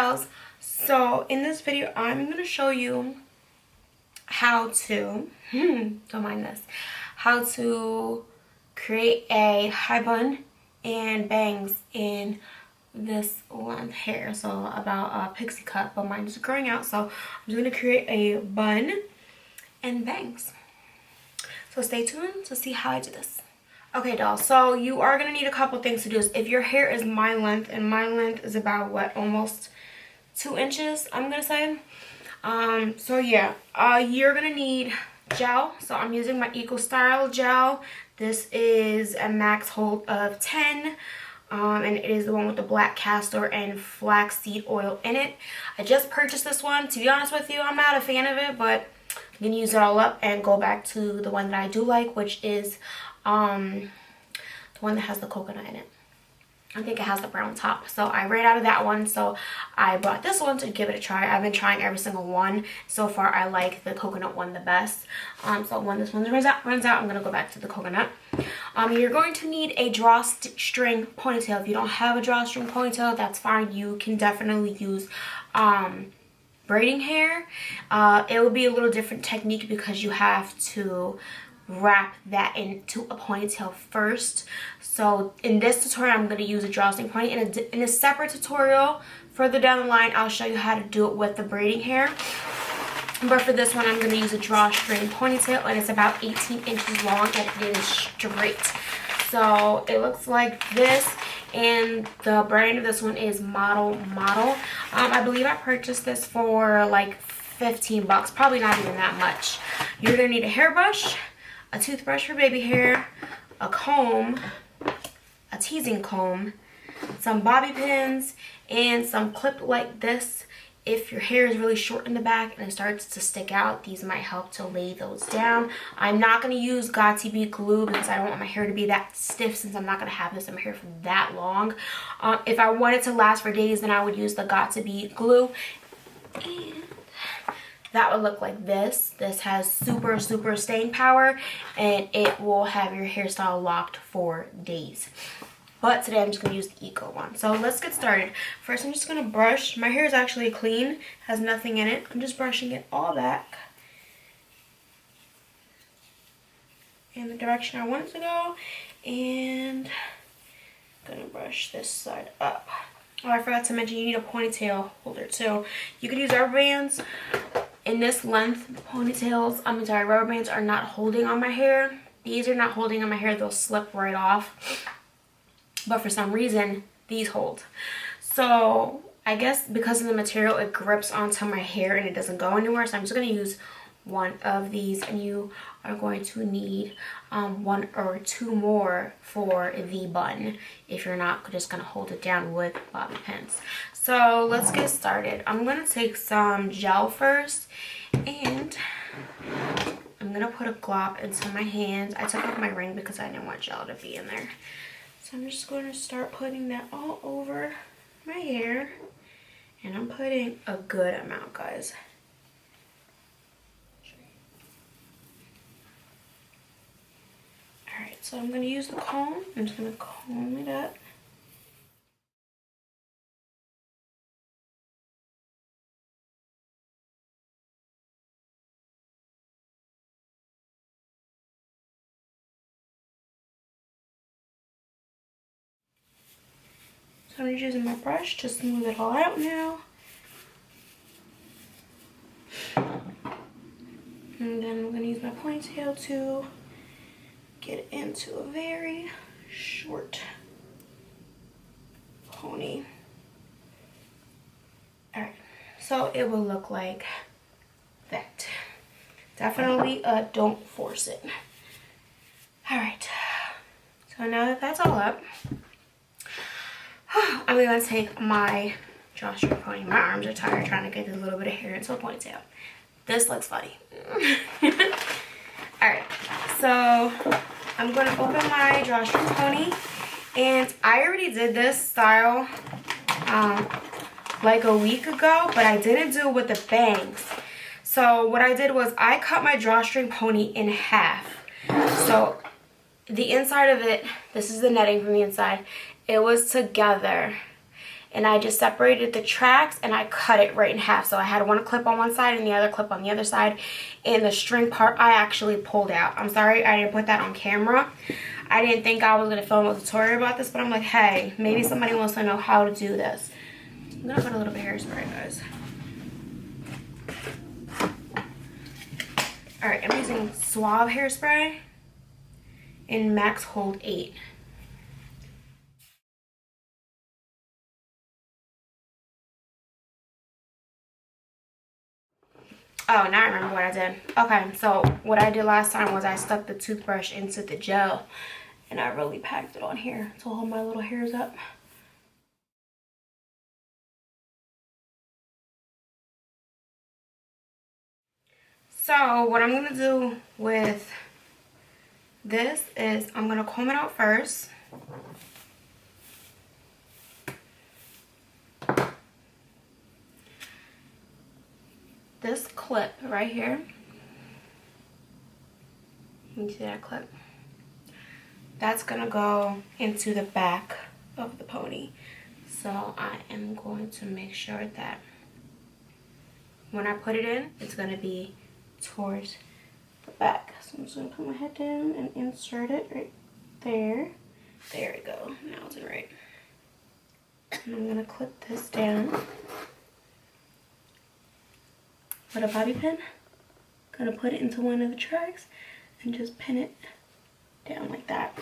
dolls, so in this video I'm going to show you how to don't mind this, how to create a high bun and bangs in this length hair. So about a pixie cut, but mine is growing out, so I'm just going to create a bun and bangs. So stay tuned to see how I do this. Okay, dolls, so you are going to need a couple things to do. If your hair is my length, and my length is about, what, almost 2 inches, I'm going to say. So yeah, you're going to need gel. So I'm using my EcoStyle gel. This is a max hold of 10. And it is the one with the black castor and flaxseed oil in it. I just purchased this one. To be honest with you, I'm not a fan of it, but I'm going to use it all up and go back to the one that I do like, which is the one that has the coconut in it. I think it has the brown top. So I ran out of that one, so I bought this one to give it a try. I've been trying every single one. So far, I like the coconut one the best. So when this one runs out, I'm going to go back to the coconut. You're going to need a drawstring ponytail. If you don't have a drawstring ponytail, that's fine. You can definitely use braiding hair. It will be a little different technique because you have to wrap that into a ponytail first. So in this tutorial, I'm going to use a drawstring pony. In a separate tutorial further down the line, I'll show you how to do it with the braiding hair. But for this one, I'm going to use a drawstring ponytail, and it's about 18 inches long, and it is straight. So it looks like this, and the brand of this one is Model. I believe I purchased this for like 15 bucks, probably not even that much. You're going to need a hairbrush, a toothbrush for baby hair, a comb, a teasing comb, some bobby pins, and some clip like this. If your hair is really short in the back and it starts to stick out, these might help to lay those down. I'm not going to use Got2b glue because I don't want my hair to be that stiff, since I'm not going to have this in my hair for that long. If I want it to last for days, then I would use the Got2b glue. And that would look like this. This has super staying power, and it will have your hairstyle locked for days. But today I'm just going to use the Eco one. So let's get started. First, I'm just going to brush. My hair is actually clean, has nothing in it. I'm just brushing it all back in the direction I want it to go. And I'm going to brush this side up. Oh, I forgot to mention you need a ponytail holder too. You could use rubber bands. In this length, rubber bands are not holding on my hair. These are not holding on my hair. They'll slip right off. But for some reason, these hold. So I guess because of the material, it grips onto my hair and it doesn't go anywhere. So I'm just going to use one of these, and you are going to need 1 or 2 more for the bun if you're not just going to hold it down with bobby pins. So let's get started. I'm going to take some gel first, and I'm going to put a glop into my hands. I took off my ring because I didn't want gel to be in there. So I'm just going to start putting that all over my hair, and I'm putting a good amount, guys. Alright, so I'm going to use the comb. I'm just going to comb it up. So I'm just using my brush to smooth it all out now. And then I'm going to use my ponytail to get it into a very short pony. Alright, so it will look like that. Definitely don't force it. Alright, so now that that's all up, I'm going to take my drawstring pony. My arms are tired trying to get this little bit of hair into a ponytail. This looks funny. Alright, so I'm going to open my drawstring pony, and I already did this style like a week ago, but I didn't do it with the bangs. So what I did was I cut my drawstring pony in half. So the inside of it, this is the netting from the inside, it was together, and I just separated the tracks and I cut it right in half. So I had one clip on one side and the other clip on the other side, and the string part I actually pulled out. I'm sorry I didn't put that on camera. I didn't think I was going to film a tutorial about this, but I'm like, hey, maybe somebody wants to know how to do this. I'm going to put a little bit of hairspray, guys. Alright, I'm using Suave hairspray in Max Hold 8. Oh, now I remember what I did. Okay, so what I did last time was I stuck the toothbrush into the gel and I really packed it on here to hold my little hairs up. So what I'm going to do with this is I'm going to comb it out first. This clip right here, you see that clip? That's gonna go into the back of the pony. So I am going to make sure that when I put it in, it's gonna be towards the back. So I'm just gonna put my head down and insert it right there. There we go, now it's right. And I'm gonna clip this down with a bobby pin. Gonna put it into one of the tracks and just pin it down like that.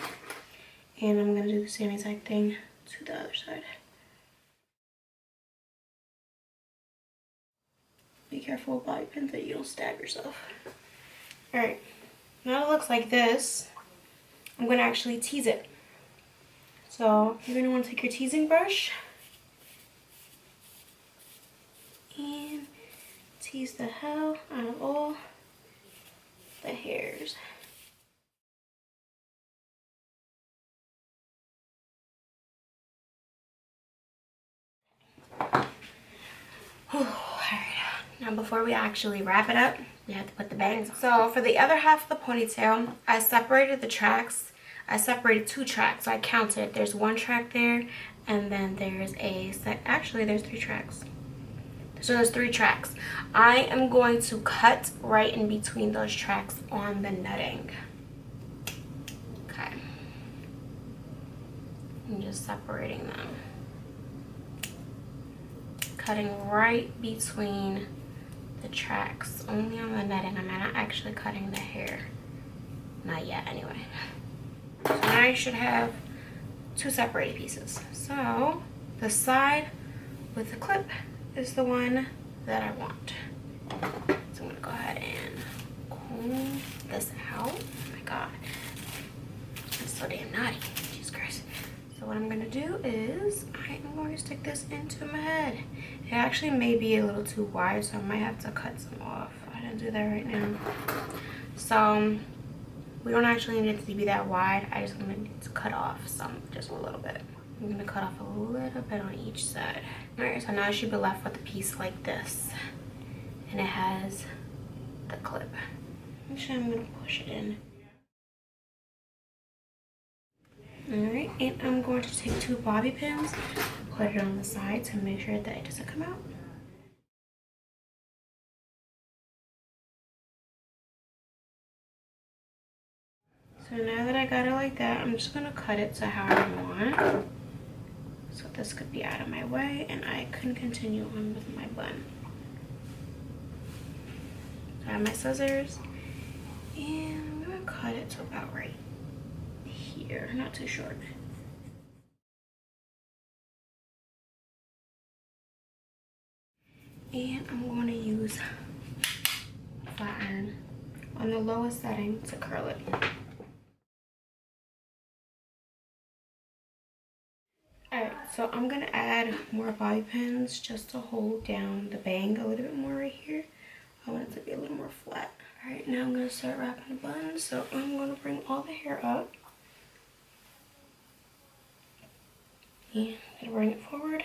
And I'm gonna do the same exact thing to the other side. Be careful with bobby pins that you don't stab yourself. Alright, now it looks like this. I'm gonna actually tease it. So you're gonna want to take your teasing brush and tease the hell out of all the hairs. Alright, now before we actually wrap it up, we have to put the bangs on. So for the other half of the ponytail, I separated the tracks. I separated 2 tracks, so I counted. There's 1 track there, and then there's actually there's 3 tracks. So there's 3 tracks. I am going to cut right in between those tracks on the netting. Okay. I'm just separating them. Cutting right between the tracks, only on the netting. I'm not actually cutting the hair. Not yet, anyway. So now you should have 2 separated pieces. So the side with the clip is the one that I want. So I'm gonna go ahead and comb this out. Oh my god, it's so damn naughty. Jesus Christ. So what I'm gonna do is I am going to stick this into my head. It actually may be a little too wide, so I might have to cut some off. I didn't do that right now. So we don't actually need it to be that wide. I just want it to cut off some, just a little bit. I'm gonna cut off a little bit on each side. Alright, so now I should be left with a piece like this. And it has the clip. Actually, I'm gonna push it in. Alright, and I'm going to take 2 bobby pins, put it on the side to make sure that it doesn't come out. So now that I got it like that, I'm just gonna cut it to how I want. So this could be out of my way and I can continue on with my bun. So I have my scissors and I'm gonna cut it to about right here, not too short. And I'm going to use a flat iron on the lowest setting to curl it. Alright, so I'm going to add more bobby pins just to hold down the bang a little bit more right here. I want it to be a little more flat. Alright, now I'm going to start wrapping the bun. So I'm going to bring all the hair up. And I'm going to bring it forward.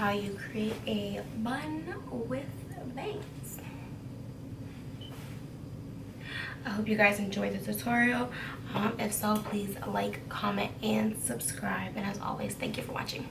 how you create a bun with bangs. I hope you guys enjoyed the tutorial. If so, please like, comment, and subscribe. And as always, thank you for watching.